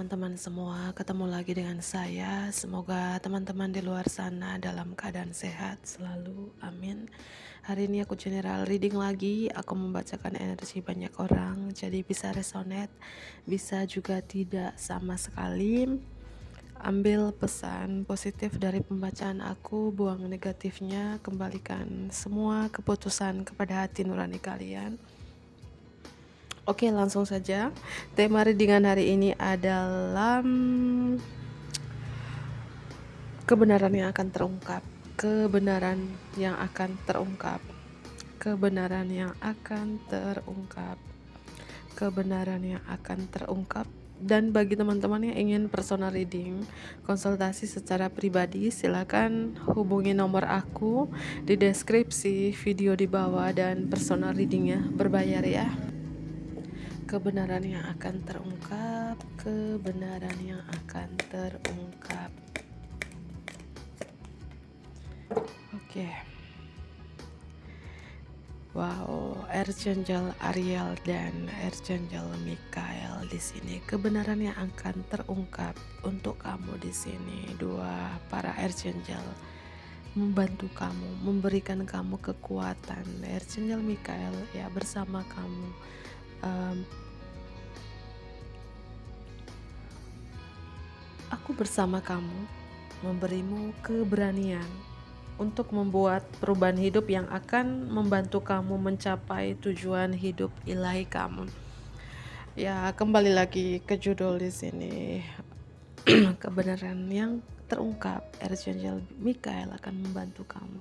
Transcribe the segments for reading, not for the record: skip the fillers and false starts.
teman-teman semua, ketemu lagi dengan saya. Semoga teman-teman di luar sana dalam keadaan sehat selalu, amin. Hari ini aku general reading lagi. Aku membacakan energi banyak orang, jadi bisa resonate, bisa juga tidak sama sekali. Ambil pesan positif dari pembacaan aku, buang negatifnya, kembalikan semua keputusan kepada hati nurani kalian. Oke, langsung saja. Tema readingan hari ini adalah kebenaran yang akan terungkap. Kebenaran yang akan terungkap. Kebenaran yang akan terungkap. Kebenaran yang akan terungkap. Dan bagi teman-teman yang ingin personal reading, konsultasi secara pribadi, silakan hubungi nomor aku di deskripsi video di bawah, dan personal readingnya berbayar ya. Kebenaran yang akan terungkap, kebenaran yang akan terungkap. Oke. Wow, Archangel Ariel dan Archangel Michael di sini. Kebenaran yang akan terungkap untuk kamu di sini. Dua para Archangel membantu kamu, memberikan kamu kekuatan. Archangel Michael ya bersama kamu. Aku bersama kamu, memberimu keberanian untuk membuat perubahan hidup yang akan membantu kamu mencapai tujuan hidup ilahi kamu. Ya, kembali lagi ke judul di sini. Kebenaran yang terungkap. Archangel Michael akan membantu kamu,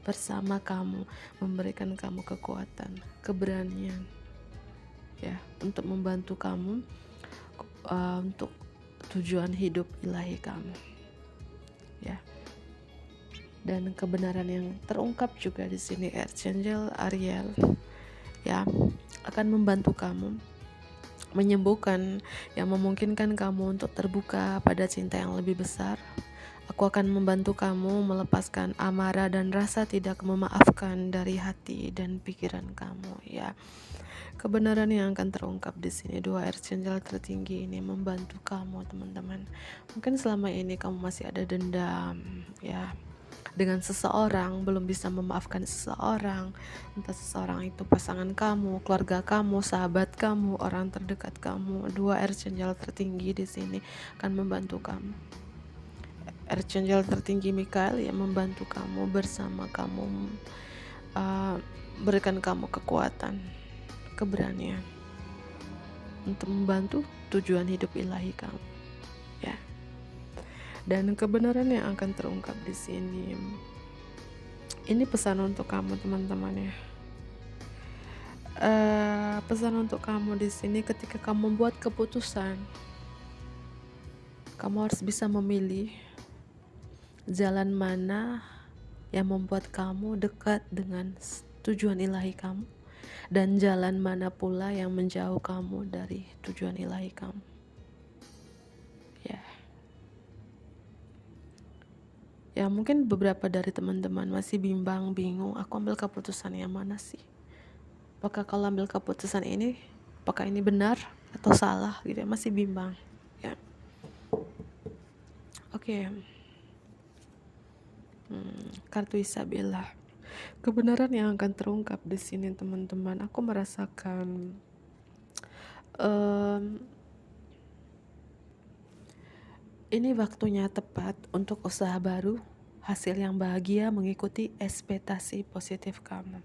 bersama kamu, memberikan kamu kekuatan, keberanian ya, untuk membantu kamu untuk tujuan hidup ilahi kamu ya. Dan kebenaran yang terungkap juga di sini, Archangel Ariel ya akan membantu kamu menyembuhkan, yang memungkinkan kamu untuk terbuka pada cinta yang lebih besar. Aku akan membantu kamu melepaskan amarah dan rasa tidak memaafkan dari hati dan pikiran kamu ya. Kebenaran yang akan terungkap di sini, dua archangel tertinggi ini membantu kamu, teman-teman. Mungkin selama ini kamu masih ada dendam ya dengan seseorang, belum bisa memaafkan seseorang, entah seseorang itu pasangan kamu, keluarga kamu, sahabat kamu, orang terdekat kamu. Dua archangel tertinggi di sini akan membantu kamu. Archangel tertinggi Michael yang membantu kamu, bersama kamu, berikan kamu kekuatan, keberanian untuk membantu tujuan hidup ilahi kamu ya. Dan kebenaran yang akan terungkap di sini, ini pesan untuk kamu, teman-teman ya. Pesan untuk kamu di sini, ketika kamu membuat keputusan, kamu harus bisa memilih jalan mana yang membuat kamu dekat dengan tujuan ilahi kamu, dan jalan mana pula yang menjauh kamu dari tujuan ilahi kamu ya. Mungkin beberapa dari teman-teman masih bimbang, bingung, aku ambil keputusan yang mana sih? Apakah kalau ambil keputusan ini, apakah ini benar atau salah gitu ya, masih bimbang ya. Oke. Kartu Isabella. Kebenaran yang akan terungkap di sini, teman-teman. Aku merasakan ini waktunya tepat untuk usaha baru, hasil yang bahagia mengikuti ekspektasi positif kamu.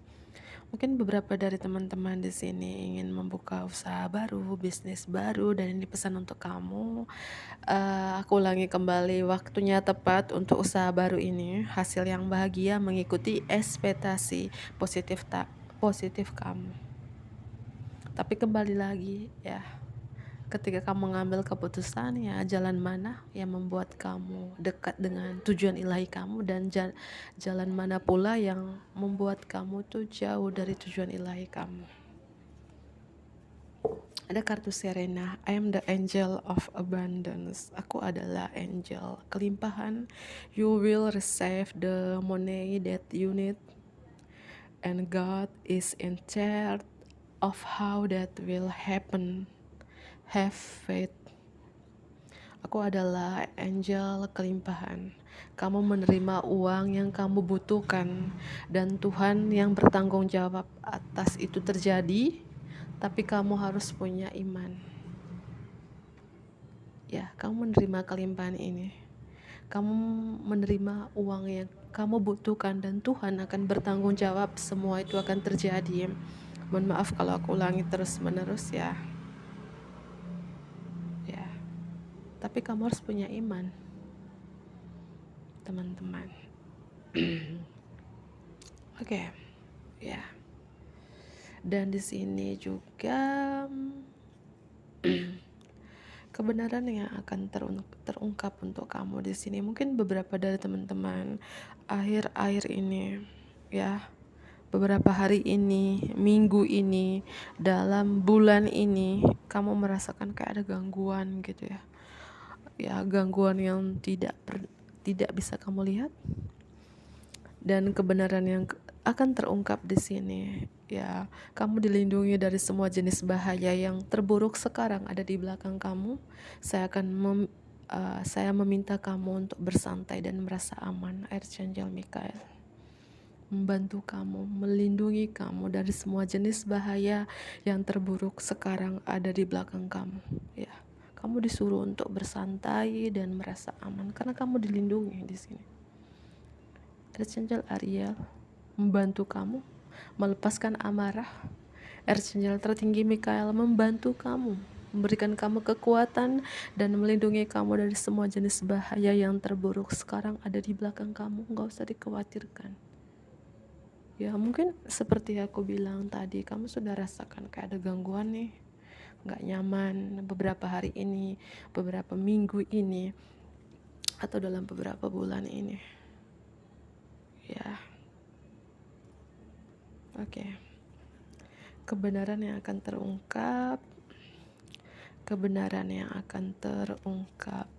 Mungkin beberapa dari teman-teman di sini ingin membuka usaha baru, bisnis baru, dan ini pesan untuk kamu. Aku ulangi kembali, waktunya tepat untuk usaha baru ini, hasil yang bahagia mengikuti ekspektasi positif kamu. Tapi kembali lagi ya, ketika kamu mengambil keputusan ya, jalan mana yang membuat kamu dekat dengan tujuan ilahi kamu, dan jalan mana pula yang membuat kamu tuh jauh dari tujuan ilahi kamu. Ada kartu Serena, I am the angel of abundance. Aku adalah angel kelimpahan. You will receive the money that you need, and God is in charge of how that will happen. Have faith. Aku adalah angel kelimpahan. Kamu menerima uang yang kamu butuhkan, dan Tuhan yang bertanggung jawab atas itu terjadi, tapi kamu harus punya iman. Ya, kamu menerima kelimpahan ini. Kamu menerima uang yang kamu butuhkan, dan Tuhan akan bertanggung jawab, semua itu akan terjadi. Mohon maaf kalau aku ulangi terus-menerus ya. Ya. Tapi kamu harus punya iman, teman-teman. Oke. Ya. Dan di sini juga kebenaran yang akan terungkap untuk kamu di sini. Mungkin beberapa dari teman-teman akhir-akhir ini, ya, beberapa hari ini, minggu ini, dalam bulan ini, kamu merasakan kayak ada gangguan gitu ya. Ya, gangguan yang tidak bisa kamu lihat, dan kebenaran yang akan terungkap di sini. Ya, kamu dilindungi dari semua jenis bahaya yang terburuk sekarang ada di belakang kamu. Saya meminta kamu untuk bersantai dan merasa aman. Archangel Michael membantu kamu, melindungi kamu dari semua jenis bahaya yang terburuk sekarang ada di belakang kamu. Ya, kamu disuruh untuk bersantai dan merasa aman karena kamu dilindungi di sini. Archangel Ariel membantu kamu melepaskan amarah. Archangel tertinggi Mikael membantu kamu, memberikan kamu kekuatan dan melindungi kamu dari semua jenis bahaya yang terburuk sekarang ada di belakang kamu. Gak usah dikhawatirkan. Ya, mungkin seperti aku bilang tadi, kamu sudah rasakan kayak ada gangguan nih, gak nyaman beberapa hari ini, beberapa minggu ini, atau dalam beberapa bulan ini. Ya. Oke. Kebenaran yang akan terungkap. Kebenaran yang akan terungkap.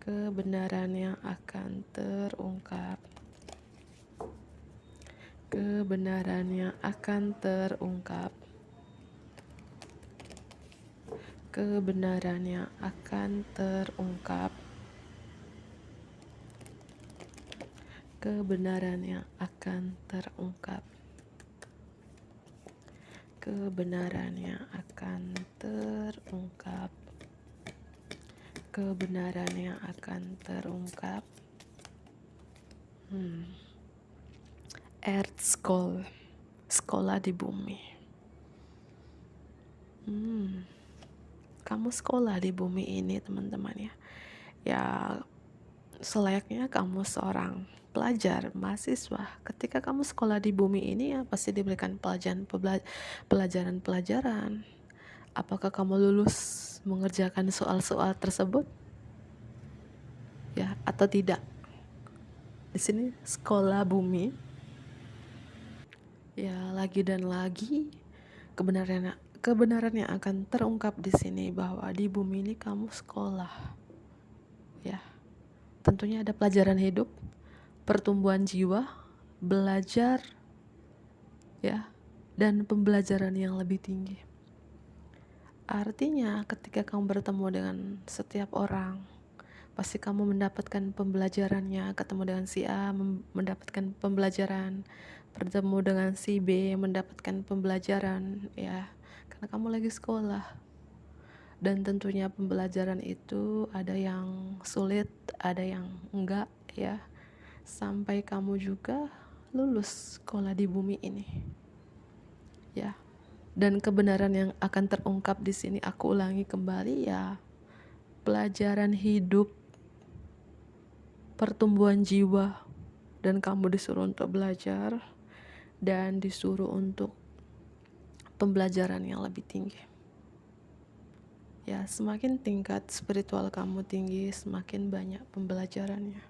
Kebenaran yang akan terungkap. Kebenaran yang akan terungkap. Kebenaran yang akan terungkap. Kebenaran yang akan terungkap. Kebenaran yang akan terungkap. Kebenaran yang akan terungkap. Earth School, sekolah di bumi. Kamu sekolah di bumi ini, teman-teman ya. Ya, selayaknya kamu seorang pelajar, mahasiswa. Ketika kamu sekolah di bumi ini, ya pasti diberikan pelajaran-pelajaran. Apakah kamu lulus mengerjakan soal-soal tersebut? Ya, atau tidak? Di sini sekolah bumi. Ya, lagi dan lagi kebenaran yang akan terungkap di sini bahwa di bumi ini kamu sekolah. Ya. Tentunya ada pelajaran hidup, pertumbuhan jiwa, belajar, ya, dan pembelajaran yang lebih tinggi. Artinya ketika kamu bertemu dengan setiap orang, pasti kamu mendapatkan pembelajarannya. Ketemu dengan si A, mendapatkan pembelajaran. Bertemu dengan si B, mendapatkan pembelajaran, ya, karena kamu lagi sekolah. Dan tentunya pembelajaran itu ada yang sulit, ada yang enggak, ya, sampai kamu juga lulus sekolah di bumi ini, ya. Dan kebenaran yang akan terungkap di sini, aku ulangi kembali ya, pelajaran hidup, pertumbuhan jiwa, dan kamu disuruh untuk belajar dan disuruh untuk pembelajaran yang lebih tinggi. Ya, semakin tingkat spiritual kamu tinggi, semakin banyak pembelajarannya.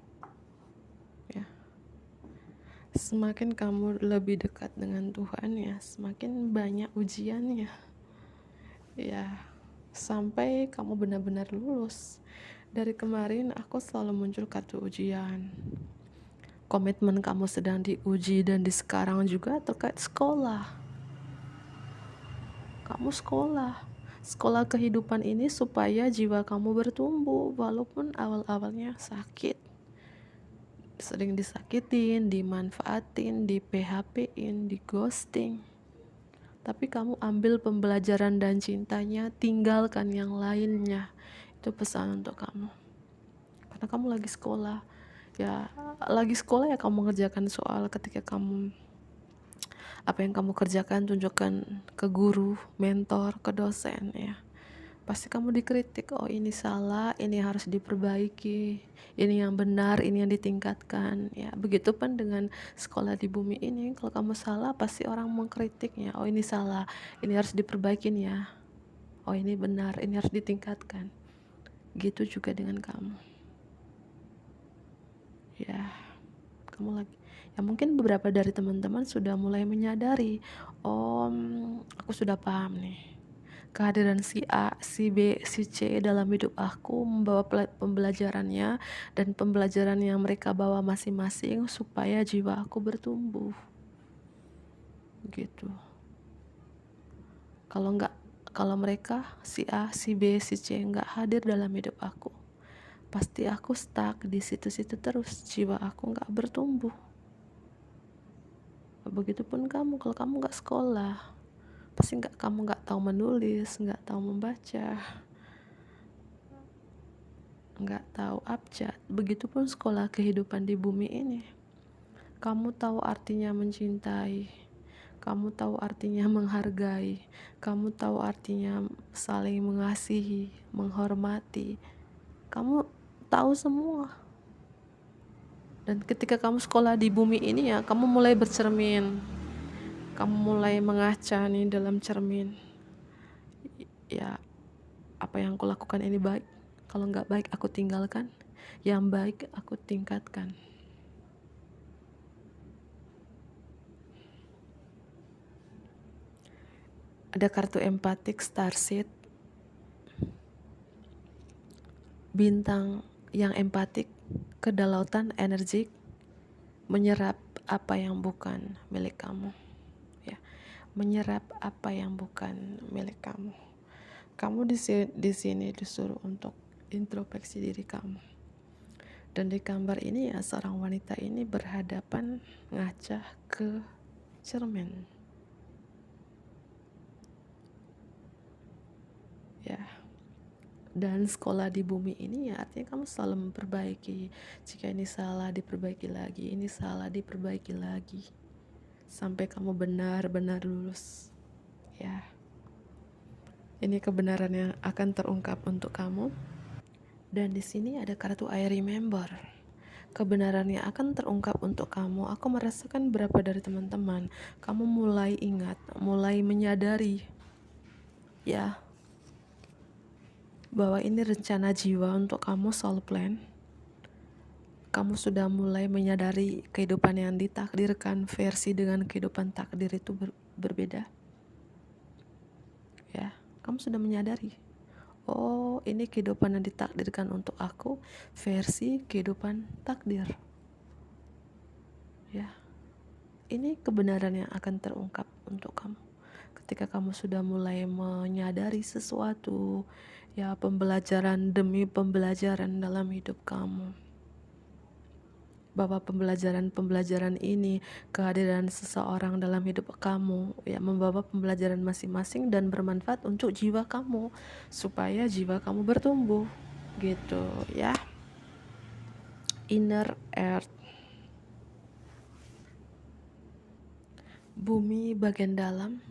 Ya. Semakin kamu lebih dekat dengan Tuhan, ya, semakin banyak ujiannya. Ya, sampai kamu benar-benar lulus. Dari kemarin aku selalu muncul kartu ujian. Komitmen kamu sedang diuji, dan di sekarang juga terkait sekolah. Kamu sekolah. Sekolah kehidupan ini supaya jiwa kamu bertumbuh, walaupun awal-awalnya sakit, sering disakitin, dimanfaatin, di PHP-in, di ghosting. Tapi kamu ambil pembelajaran dan cintanya, tinggalkan yang lainnya. Itu pesan untuk kamu. Karena kamu lagi sekolah. Ya, lagi sekolah ya kamu mengerjakan soal. Ketika kamu apa yang kamu kerjakan tunjukkan ke guru, mentor, ke dosen ya. Pasti kamu dikritik, oh ini salah, ini harus diperbaiki, ini yang benar, ini yang ditingkatkan ya. Begitupun dengan sekolah di bumi ini, kalau kamu salah pasti orang mengkritiknya, oh ini salah, ini harus diperbaikin ya, oh ini benar, ini harus ditingkatkan. Gitu juga dengan kamu ya. Kamu lagi ya, mungkin beberapa dari teman-teman sudah mulai menyadari, oh aku sudah paham nih, kehadiran si A, si B, si C dalam hidup aku membawa pembelajarannya dan pembelajaran yang mereka bawa masing-masing supaya jiwa aku bertumbuh. Gitu. Kalau mereka si A, si B, si C nggak hadir dalam hidup aku, pasti aku stuck di situ-situ terus, jiwa aku nggak bertumbuh. Begitupun kamu, kalau kamu nggak sekolah, pasti kamu nggak tahu menulis, nggak tahu membaca, nggak tahu abjad. Begitupun sekolah kehidupan di bumi ini. Kamu tahu artinya mencintai, kamu tahu artinya menghargai, kamu tahu artinya saling mengasihi, menghormati. Kamu tahu semua. Dan ketika kamu sekolah di bumi ini ya, kamu mulai bercermin, kamu mulai mengaca nih dalam cermin. Ya, apa yang aku lakukan ini baik? Kalau nggak baik aku tinggalkan, yang baik aku tingkatkan. Ada kartu empatik Starseed, bintang yang empatik, kedaulatan energik, menyerap apa yang bukan milik kamu ya, menyerap apa yang bukan milik kamu. Kamu di sini disuruh untuk introspeksi diri kamu. Dan di gambar ini ya, seorang wanita ini berhadapan ngaca ke cermin. Ya. Dan sekolah di bumi ini ya artinya kamu selalu memperbaiki. Jika ini salah diperbaiki lagi, ini salah diperbaiki lagi, sampai kamu benar-benar lulus. Ya. Ini kebenaran yang akan terungkap untuk kamu. Dan di sini ada kartu I remember. Kebenaran yang akan terungkap untuk kamu. Aku merasakan beberapa dari teman-teman, kamu mulai ingat, mulai menyadari ya, bahwa ini rencana jiwa untuk kamu, soul plan. Kamu sudah mulai menyadari kehidupan yang ditakdirkan versi dengan kehidupan takdir itu berbeda. Ya, kamu sudah menyadari. Oh, ini kehidupan yang ditakdirkan untuk aku versi kehidupan takdir. Ya. Ini kebenaran yang akan terungkap untuk kamu. Ketika kamu sudah mulai menyadari sesuatu, ya, pembelajaran demi pembelajaran dalam hidup kamu. Bahwa pembelajaran ini, kehadiran seseorang dalam hidup kamu ya, membawa pembelajaran masing-masing dan bermanfaat untuk jiwa kamu supaya jiwa kamu bertumbuh gitu ya. Inner earth, bumi bagian dalam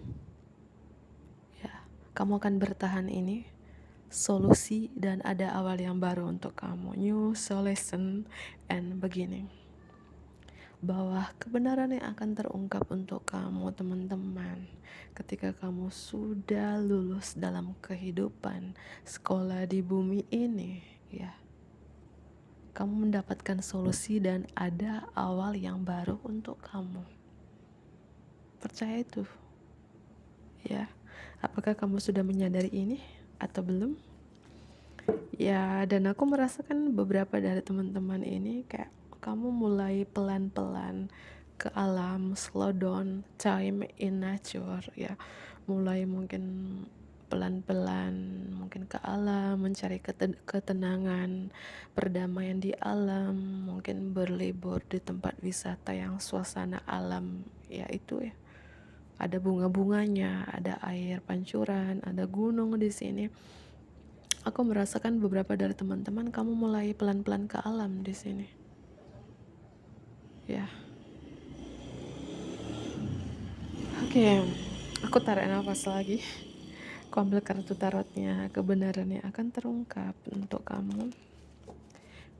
ya, kamu akan bertahan ini solusi dan ada awal yang baru untuk kamu, new solution and beginning. Bahwa kebenaran yang akan terungkap untuk kamu teman-teman ketika kamu sudah lulus dalam kehidupan sekolah di bumi ini ya, kamu mendapatkan solusi dan ada awal yang baru untuk kamu. Percaya itu ya. Apakah kamu sudah menyadari ini atau belum? Ya, dan aku merasakan beberapa dari teman-teman ini kayak kamu mulai pelan-pelan ke alam, slow down time in nature ya. Mulai mungkin pelan-pelan mungkin ke alam, mencari ketenangan, perdamaian di alam, mungkin berlibur di tempat wisata yang suasana alam, ya itu ya. Ada bunga-bunganya, ada air pancuran, ada gunung di sini. Aku merasakan beberapa dari teman-teman kamu mulai pelan-pelan ke alam di sini. Ya. Oke, aku tarik nafas lagi. Aku ambil kartu tarotnya. Kebenaran yang akan terungkap untuk kamu.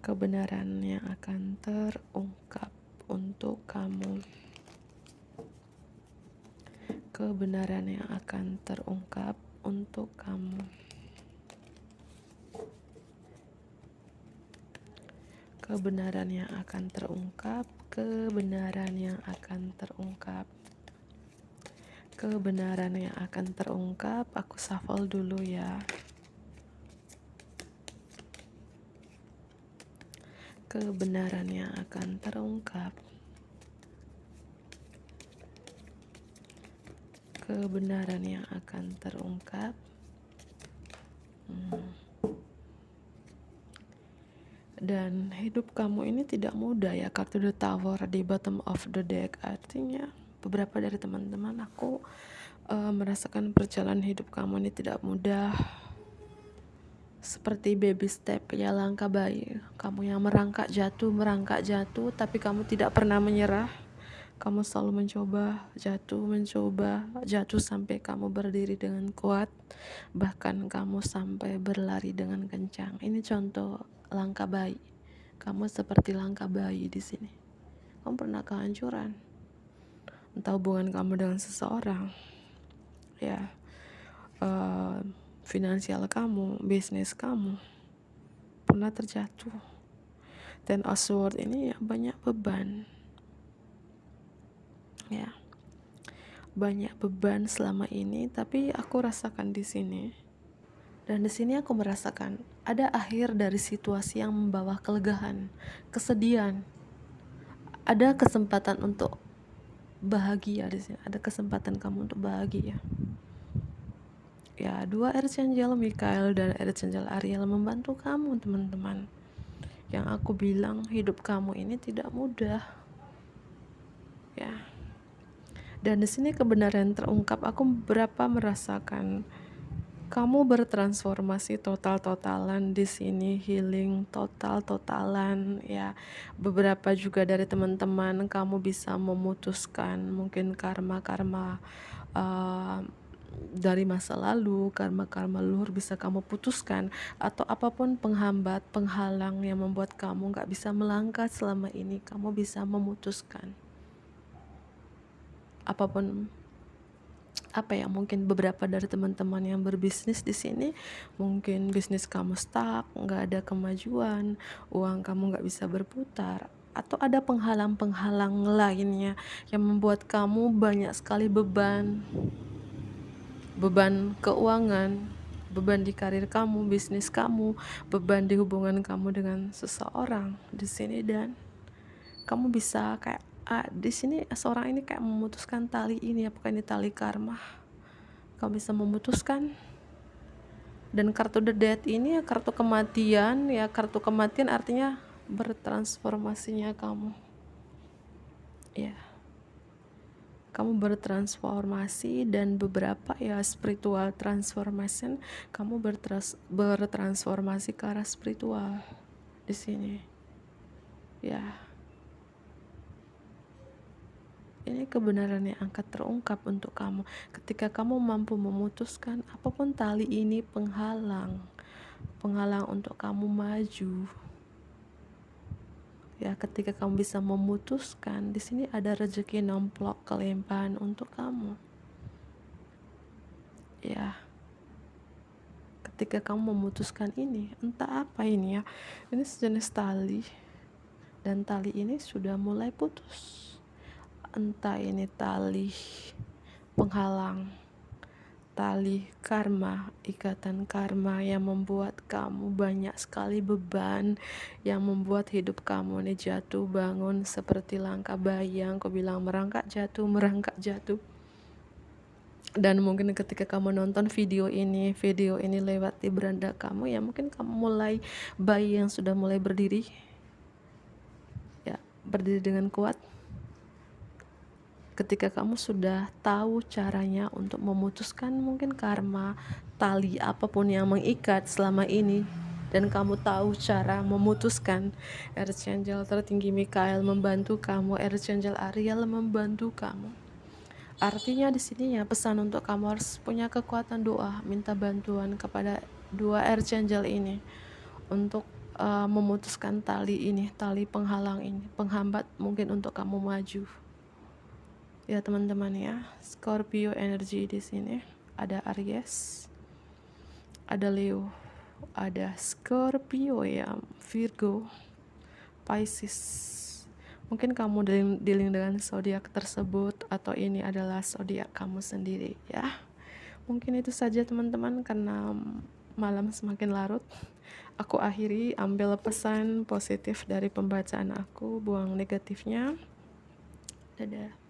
Kebenaran yang akan terungkap untuk kamu. Kebenaran yang akan terungkap untuk kamu. Kebenaran yang akan terungkap. Kebenaran yang akan terungkap. Kebenaran yang akan terungkap. Aku shuffle dulu ya. Kebenaran yang akan terungkap. Kebenaran yang akan terungkap. Dan hidup kamu ini tidak mudah ya. Kartu The Tower di bottom of the deck. Artinya beberapa dari teman-teman aku merasakan perjalanan hidup kamu ini tidak mudah. Seperti baby step ya, langkah bayi. Kamu yang merangkak jatuh, tapi kamu tidak pernah menyerah. Kamu selalu mencoba, jatuh sampai kamu berdiri dengan kuat. Bahkan kamu sampai berlari dengan kencang. Ini contoh langkah bayi. Kamu seperti langkah bayi di sini. Kamu pernah kehancuran. Entah hubungan kamu dengan seseorang, ya, finansial kamu, bisnis kamu pernah terjatuh. Ten of Swords ini ya banyak beban. Ya, banyak beban selama ini, tapi aku rasakan di sini. Dan di sini aku merasakan ada akhir dari situasi yang membawa kelegaan, kesedihan. Ada kesempatan untuk bahagia di sini. Ada kesempatan kamu untuk bahagia. Ya, dua Archangel Michael dan Archangel Ariel membantu kamu, teman-teman. Yang aku bilang hidup kamu ini tidak mudah. Ya. Dan di sini kebenaran terungkap. Aku berapa merasakan kamu bertransformasi total-totalan di sini, healing total-totalan ya. Beberapa juga dari teman-teman kamu bisa memutuskan mungkin karma-karma dari masa lalu, karma-karma leluhur bisa kamu putuskan, atau apapun penghambat, penghalang yang membuat kamu gak bisa melangkah selama ini, kamu bisa memutuskan. Apapun mungkin beberapa dari teman-teman yang berbisnis di sini, mungkin bisnis kamu stuck, nggak ada kemajuan, uang kamu nggak bisa berputar, atau ada penghalang-penghalang lainnya yang membuat kamu banyak sekali beban keuangan, beban di karir kamu, bisnis kamu, beban di hubungan kamu dengan seseorang di sini. Dan kamu bisa kayak di sini seorang ini kayak memutuskan tali ini, apakah ini tali karma? Kamu bisa memutuskan. Dan kartu The Death ini kartu kematian ya, kartu kematian artinya bertransformasinya kamu. Ya. Kamu bertransformasi, dan beberapa ya spiritual transformation, kamu bertransformasi ke arah spiritual di sini. Ya. Ini kebenaran yang akan terungkap untuk kamu ketika kamu mampu memutuskan apapun tali ini penghalang untuk kamu maju. Ya, ketika kamu bisa memutuskan, di sini ada rezeki nomplok, kelimpahan untuk kamu. Ya. Ketika kamu memutuskan ini, entah apa ini ya. Ini sejenis tali, dan tali ini sudah mulai putus. Entah ini tali penghalang, tali karma, ikatan karma yang membuat kamu banyak sekali beban, yang membuat hidup kamu ini jatuh bangun seperti langkah bayi yang aku bilang, merangkak jatuh. Dan mungkin ketika kamu nonton video ini lewat di beranda kamu, ya mungkin kamu mulai bayi yang sudah mulai berdiri, ya berdiri dengan kuat. Ketika kamu sudah tahu caranya untuk memutuskan mungkin karma, tali apapun yang mengikat selama ini, dan kamu tahu cara memutuskan, Archangel tertinggi Mikael membantu kamu, Archangel Ariel membantu kamu. Artinya di sini ya pesan untuk kamu harus punya kekuatan doa, minta bantuan kepada dua Archangel ini untuk memutuskan tali ini, tali penghalang ini, penghambat mungkin untuk kamu maju. Ya teman-teman ya, Scorpio energi di sini ada Aries, ada Leo, ada Scorpio ya, Virgo, Pisces. Mungkin kamu dealing dengan zodiak tersebut, atau ini adalah zodiak kamu sendiri ya. Mungkin itu saja teman-teman, karena malam semakin larut. Aku akhiri, ambil pesan positif dari pembacaan aku, buang negatifnya. Dadah.